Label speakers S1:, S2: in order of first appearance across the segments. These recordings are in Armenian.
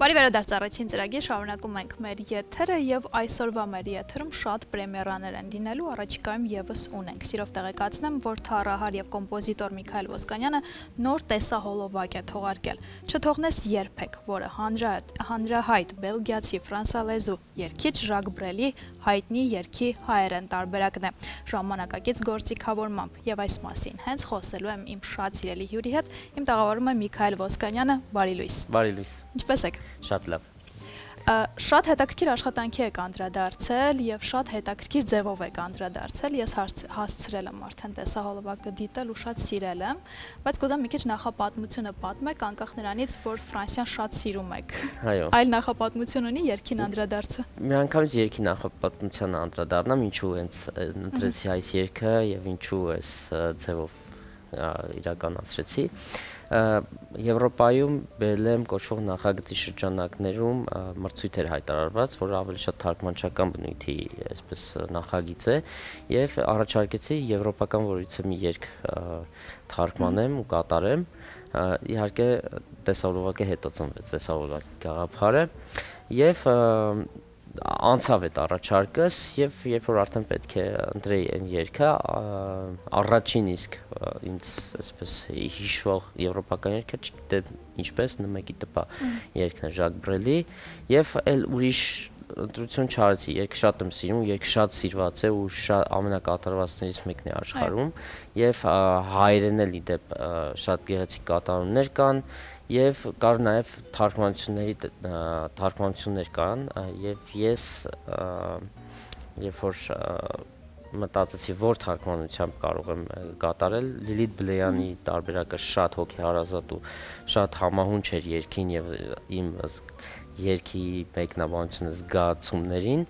S1: Բարի վերադարձ առաջին ծրագիր, շարունակում ենք մեր եթերը եւ այսօրվա մեր եթերում շատ պրեմիերաներ են լինելու, առաջիկայում եւս ունենք։ Սիրով տեղեկացնեմ, որ թառահար եւ կոմպոզիտոր Միքայել Ոսկանյանը նոր տեսահոլովակ է թողարկել։ Չթողնես երբեք, որը հանրահայտ բելգիացի ֆրանսալեզու երգիչ Ժակ Բրելի հայտնի երգի հայերեն տարբերակն է։ Ժամանակակից գործիքավորմամբ եւ այս մասին հենց խոսելու եմ իմ շատ սիրելի հյուրի հետ, իմ տաղավարում է Միքայել Ոսկանյանը, բարի լույս։
S2: Բարի լույս։
S1: Ինչպե՞ս եք։
S2: Շատ լավ։
S1: Շատ հետաքրքիր աշխատանքի եք անդրադարձել եւ շատ հետաքրքիր ձևով եք անդրադարձել։ Ես հասցրել եմ արդեն տեսահոլովակը դիտել ու շատ սիրել եմ, բայց կուզեմ մի քիչ նախապատմությունը պատմեք, անկախ նրանից, որ Ֆրանսիան շատ սիրում եք։
S2: Այո։
S1: Այլ նախապատմություն ունի երգին անդրադարձը։
S2: Միանգամից երգի նախապատմությանը անդրադառնամ, ինչու հենց ընտրեցի այս երգը եւ ինչու այս ձևով իրականացրեցի։ Եվրոպայում բելեմ կոչվող նախագծի շրջանակներում մրցույթ էր հայտարարված, որը ավելի շատ թարգմանչական բնույթի այսպես նախագիծ է, եւ առաջարկեցի եվրոպական որույթի մի երգ թարգմանեմ ու կատարեմ։ Իհարկե տեսահոլովակը հետո ծնվեց, տեսահոլովակի գաղափարը եւ անցավ այդ առաջարկս եւ երբ որ արդեն պետք է ընտրեի այն երգը, առաջին իսկ ինձ այսպես հիշվող եվրոպական երգը, չգիտեմ ինչպես, նմեկի տպա երգն է Ժակ Բրելի եւ այլ ուրիշ ընտրություն չարեցի, երգը շատ եմ սիրում, երգը շատ սիրված է ու ամենակատարվածներից մեկն է աշխարհում եւ հայերեն էլ իդեպ շատ գեղեցիկ կատարումներ կան եւ կար նաեւ թարգմանություններ կան եւ ես երբ որ մտածեցի որ թարգմանությամբ կարող եմ կատարել Լիլիթ Բլեյանի տարբերակը շատ հոգեհարազատ ու շատ համահունչ էր երգին եւ իմ երգի մեկնաբանությունը զգացումներին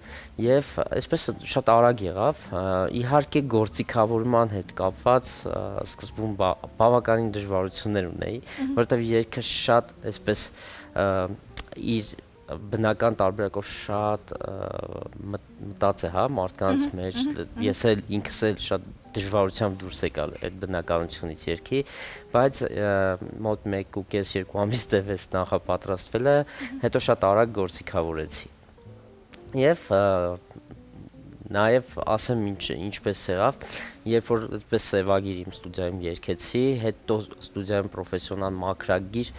S2: եւ այսպես շատ արագ եղավ իհարկե գործիքավորման հետ կապված սկզբում բավականին դժվարություններ ունեի որովհետեւ երգը շատ այսպես իր բնական տարբերակով շատ մտած է, հա, մարդկանց մեջ, ես էլ ինքս էլ շատ դժվարությամբ դուրս եկալ այդ բնականությունից երգի, բայց մոտ 1.5-2 ամիս տևեց նախապատրաստվելը, հետո շատ արագ գործիքավորեցի։ Եվ նաև ասեմ ինչպես եղավ, երբ որ այդպես սևագիր իմ ստուդիայում երգեցի, հետո ստուդիայում պրոֆեսիոնալ մաքրագիր,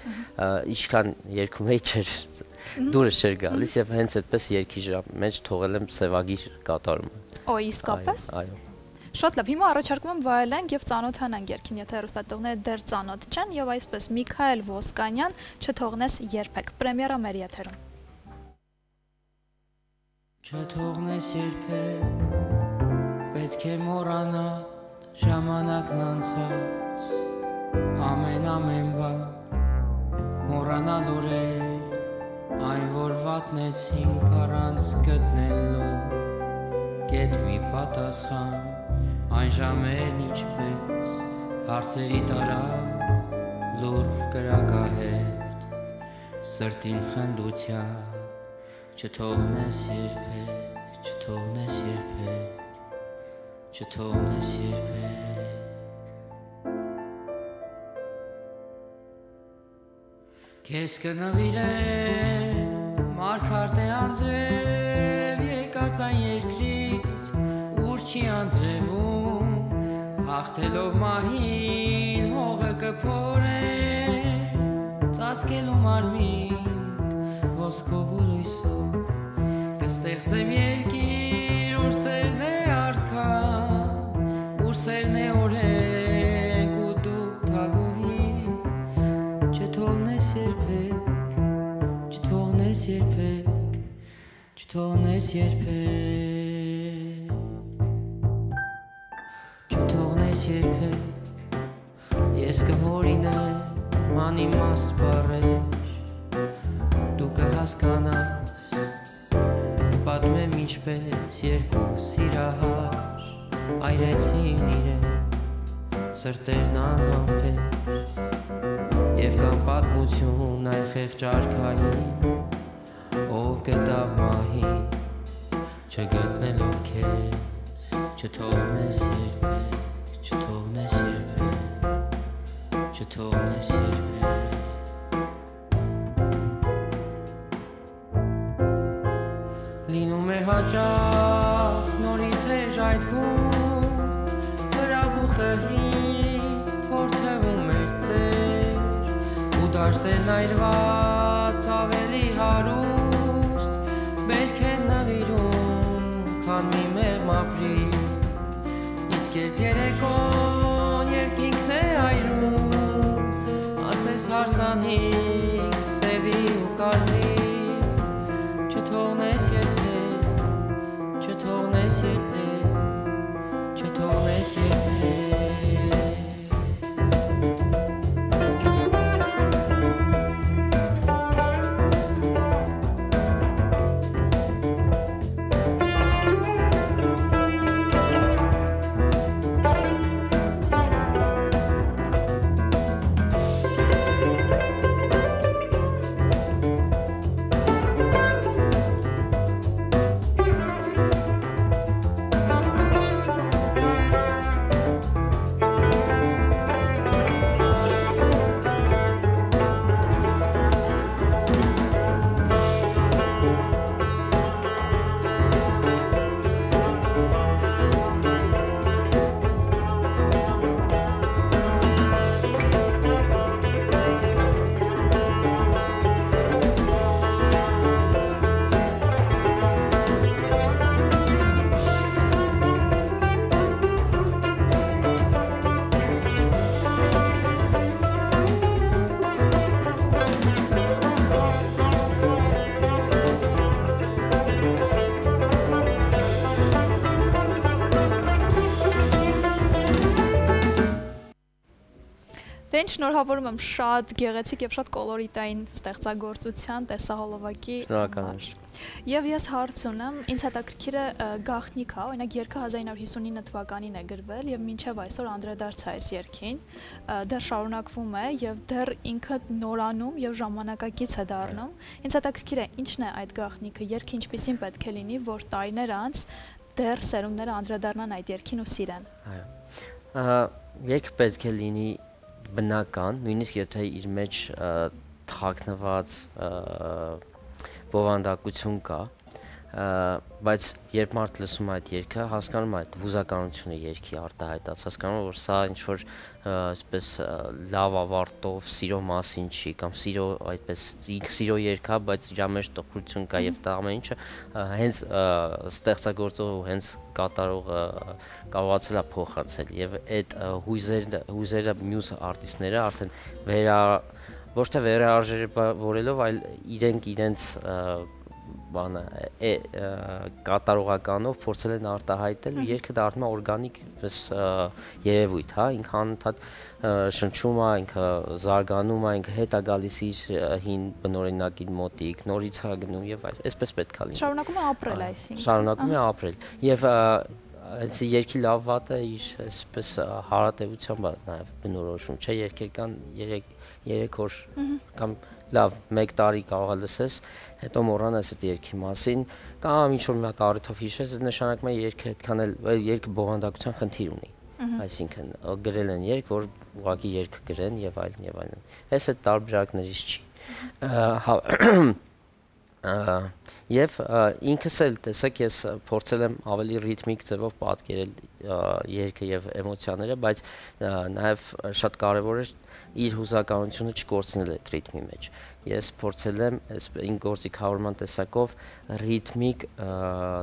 S2: ինչքան երգում էի չէր դուրս չէր գալիս եւ հենց այդպես երգի մեջ թողել եմ սևագիր կատարումը։
S1: Օ, իսկապես։
S2: Այո։
S1: Շատ լավ, հիմա առաջարկում եմ վայելենք եւ ծանոթանանք երգին, եթե հեռուստատողները դեռ ծանոթ չեն եւ այսպես Միքայել Ոսկանյան, չթողնես երբեք, պրեմիերա մեր եթերում։
S3: Չթողնես երբեք, պետք է մոռանալ ժամանակն անցած, ամեն բան, մոռանալ օրեր, այն որ վատնեցինք առանց գտնելու, գետ մի պատասխան, այն ժամերն ինչպես, հարցերի տարա, լուր կրակահերտ, սրտին խնդության, չթողնես երբեք, չթողնես երբեք, չթողնես երբեք։ Քեզ կնվիրեմ, մարգարդե անձրև, եկած այն երկրից, ուր չի անձրևում, հաղթելով մահին, հողը կփորե, ծածկելու մարմին, ոսկով ու լույսով, կստեղծեմ երկիր, ուր սերն է արքան, ուր սերն է օրենք ու դու թագուհին, չթողնես երբեք, չթողնես երբեք, չթողնես երբեք, չթողնես երբեք, ես կհորինեմ անիմաստ բառեր, դու կհասկանաս, կպատմեմ ինչպես երկու սիրահար, այրեցին իրեն, սրտերն անհամբեր, և կան պատմություն այ խեղճ արքային, ով գտավ մահին, չգտնելով քեզ, չթողնես երբեք, չթողնես երբեք, չթողնես երբեք։ հաճախ նորից էջ այդքում հրաբուխեհի որթևում էր ծեր ու դաշտեն այրված ավելի հարուստ բերք են նվիրում քան մի մեղմ ապրի իսկ երբ երեկոն երկինքն է այրում ասես հարսանիք սևի ու կարմիր չթողնես երբեք չթողնես երբեք չթողնես երբեք
S1: Շնորհավորում եմ շատ գեղեցիկ եւ շատ կոլորիտային ստեղծագործության տեսահոլովակի
S2: Շնորհակալ
S1: Եվ ես հարց ունեմ, ինձ հետաքրքիր է գաղտնիքը, օրինակ երգը 1959 թվականին է գրվել եւ մինչեւ այսօր անդրադարձ է այս երգին, դեռ շարունակվում է եւ դեռ ինքը նորանում եւ ժամանակակից է դառնում։ Ինձ հետաքրքիր է ինչն է այդ գաղտնիքը, երգը ինչպիսին պետք է լինի, որ տարիներ անց դեռ սերունդները անդրադառնան այդ երգին ու սիրեն։
S2: Այո։ Երգը պետք է լինի բնական, նույնիսկ եթե իր մեջ թաքնված բովանդակություն կա, բայց երբ մարդ լսում է այդ երգը, հասկանում է այդ հուզականությունը երգի արտահայտած, հասկանում է, որ սա ինչ-որ այսպես լավ ավարտով սիրո մասին չի, կամ սիրո այդպես ինքը սիրո երգ է, բայց իր մեջ տխրություն կա եւ դա ամեն ինչը հենց ստեղծագործողը ու հենց կատարողը կարողացել է փոխանցել եւ այդ հույզերը մյուս արտիստները արդեն ոչ թե վերարժևորելով, այլ իրենց բանը կատարողականով փորձել են արտահայտել ու երգը դառնում է օրգանիկ երևույթ, հա, ինքը անընդհատ շնչում է, ինքը զարգանում է, ինքը հետ է գալիս իր հին բնօրինակի մոտիկ, նորից է գնում եւ այսպես պետք է լինի։
S1: Շարունակում է ապրել այսինքն։
S2: Շարունակում է ապրել եւ այս երգի լավ վատը իր այսպես հարատեվությամբ է նաեւ բնորոշում, չէ, երգեր կան 3 օր կամ լավ 1 տարի կարող է լսես, հետո մոռանաս այդ երգի մասին, կամ ինչ-որ մի հատ առիթով հիշես, այդ նշանակում է երգը այդքան էլ երգը բովանդակության խնդիր ունի։ Այսինքն գրել են երգ, որ ուղղակի երգ գրեն եւ այլն եւ այլն։ Այս այդ տարբերակներից չի։ Եվ ինքս էլ տեսեք ես փորձել եմ ավելի ռիթմիկ ձևով պատկերել երգը եւ էմոցիաները, բայց նաեւ շատ կարեւոր է իր հուզականությունը չկորցնել այդ ռիթմի մեջ։ Ես փորձել եմ այս իմ գործիքավորման տեսակով ռիթմիկ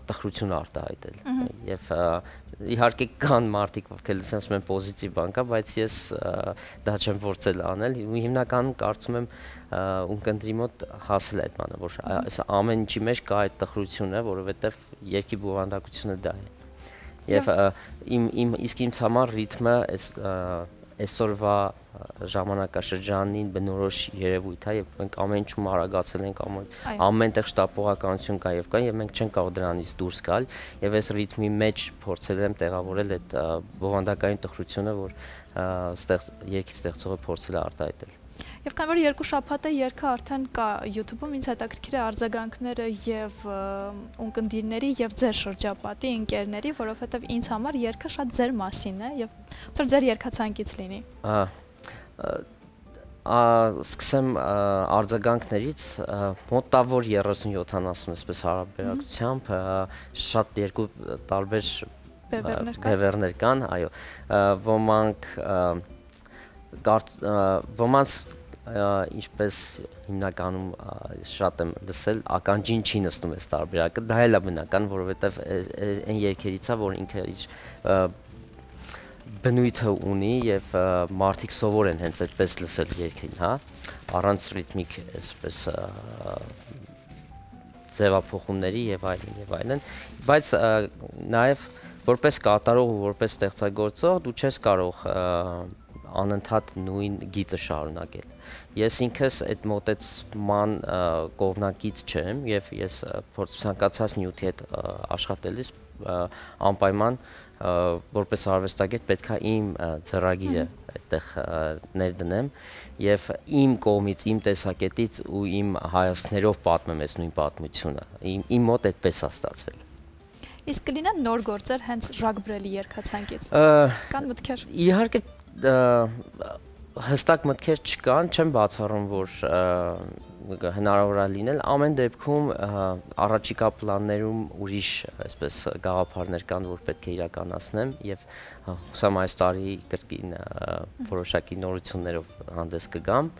S2: տխրություն արտահայտել։ Եւ իհարկե կան մարդիկ, ովքեր ասում են պոզիտիվ բան կա, բայց ես դա չեմ փորձել անել։ Հիմնականում կարծում եմ ունկնդրի մոտ հասել է այդ բանը, որ այս ամեն ինչի մեջ կա այդ տխրությունը, որովհետեւ երգի բովանդակությունը դա է։ Եվ իսկ ինձ համար ռիթմը այսօրվա ժամանակաշրջանին բնորոշ երևույթ է եւ մենք ամեն ինչում արագացել ենք, ամենտեղ շտապողականություն կա եւ կա եւ մենք չենք կարող դրանից դուրս գալ եւ այս ռիթմի մեջ փորձել եմ տեղավորել այդ բովանդակային տխրությունը, որ երգի ստեղծողը փորձել է արտահայտել։
S1: Եվ քանի որ 2 շաբաթ է երգը արդեն կա YouTube-ում, ինձ հետաքրքիր է արձագանքները եւ ունկնդիրների եւ ձեր շրջապատի ընկերների, որովհետեւ ինձ համար երգը շատ ձեր մասին է եւ ոնց որ ձեր երգացանկից լինի։
S2: սկսեմ արձագանքներից մոտավոր 30-70 այսպես հարաբերակցությամբ շատ երկու տարբեր բևեռներ կան, այո, ոմանց ինչպես հիմնականում շատ եմ լսել, ականջին չի նստում այս տարբերակը, դա էլ է բնական, որովհետև այն երգերից է, որ ինքը իր բնույթը ունի եւ մարդիկ սովոր են հենց այդպես լսել երգին, հա, առանց ռիթմիկ այսպես ձևափոխումների եւ այլն, բայց նաեւ որպես կատարող ու որպես ստեղծագործող դու չես կարող անընդհատ նույն գիծը շարունակել։ Ես ինքս այդ մոտեցման կողմնակից չեմ եւ ես ցանկացած նյութի հետ աշխատելիս անպայման որպես արվեստագետ պետք է իմ ձեռագիրը այդտեղ ներդնեմ եւ իմ կողմից, իմ տեսակետից ու իմ հայացքներով պատմեմ այս նույն պատմությունը։ Իմ մոտ այդպես է ստացվել։
S1: Իսկ կլինեն նոր գործեր հենց Ժակ Բրելի երգացանկից։ Կան մտքեր։
S2: Իհարկե հստակ մտքեր չկան, չեմ բացառում, որ հնարավոր է լինել, ամեն դեպքում առաջիկա պլաններում ուրիշ այսպես գաղափարներ կան, որ պետք է իրականացնեմ եւ հուսամ այս տարի կրկին որոշակի նորություններով հանդես կգամ,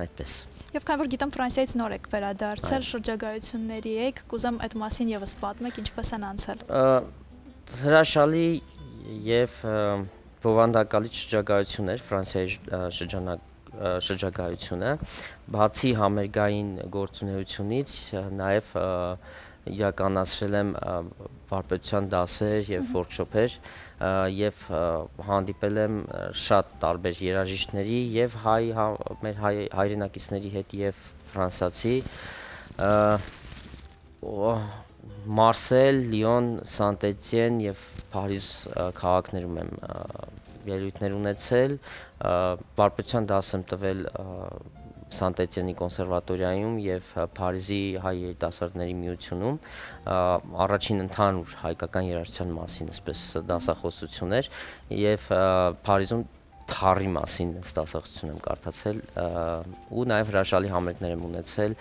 S2: այդպես։
S1: Եվ քանի որ գիտեմ Ֆրանսիայից նոր եք վերադարձել, շրջագայությունների եք, կուզեմ այդ մասին եւս պատմեք, ինչպես են անցել։
S2: Հրաշալի եւ բովանդակալից շրջագայություններ Ֆրանսիայի շրջագայությունը, բացի համերգային գործունեությունից, նաև իրականացրել եմ վարպետության դասեր եւ workshop-եր եւ հանդիպել եմ շատ տարբեր երաժիշտների եւ մեր հայրենակիցների հետ եւ ֆրանսիացի Մարսել, Լիոն, Սանտ-Էտիեն եւ Փարիզ քաղաքներում եմ ելույթներ ունեցել, վարպետության դաս եմ տվել Սանտ-Էտիենի կոնսերվատորիայում եւ Փարիզի հայ երիտասարդների միությունում, առաջին ընդհանուր հայկական երաժշտության մասին այսպես դասախոսություններ եւ Փարիզում թառի մասին դասախոսություն եմ կարդացել ու նաեւ հրաշալի համերգներ եմ ունեցել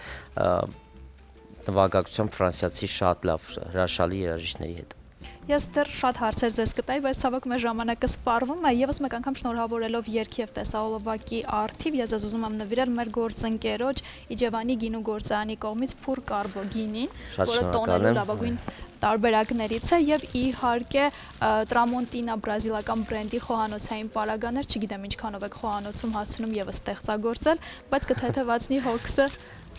S2: նվագակցությամբ ֆրանսիացի շատ լավ հրաշալի երաժիշտների հետ։
S1: Ես դեռ շատ հարցեր ձեզ կտայի, բայց ցավոք մեր ժամանակը սպառվում է։ Եվս մեկ անգամ շնորհավորելով երգ եւ տեսահոլովակի արդիվ, ես ձեզ ուզում եմ նվիրել մեր գործընկերոջ Իջևանի գինու գործարանի կողմից Փուր Կարբո գինին, որը տոնելու լավագույն տարբերակներից է եւ իհարկե Տրամոնտինա բրազիլական բրենդի խոհանոցային պարագաներ, չգիտեմ ինչքանով եք խոհանոցում հասցնում եւս ստեղծագործել, բայց կթեթևացնի հոգսը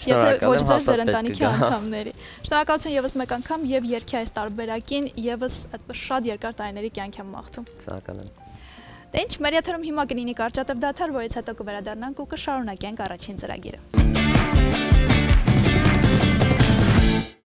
S1: Եթե ոչ ձեր ընտանիքի անդամների։ Շնորհակալություն եւս մեկ անգամ եւ երգի այս տարբերակին եւս այդպես շատ երկար տարիների կյանք եմ մաղթում։
S2: Շնորհակալ եմ։
S1: Դե ինչ, մեր եթերում հիմա կլինի կարճատև դադար, որից հետո կվերադառնանք ու կշարունակենք առաջին ծրագիրը։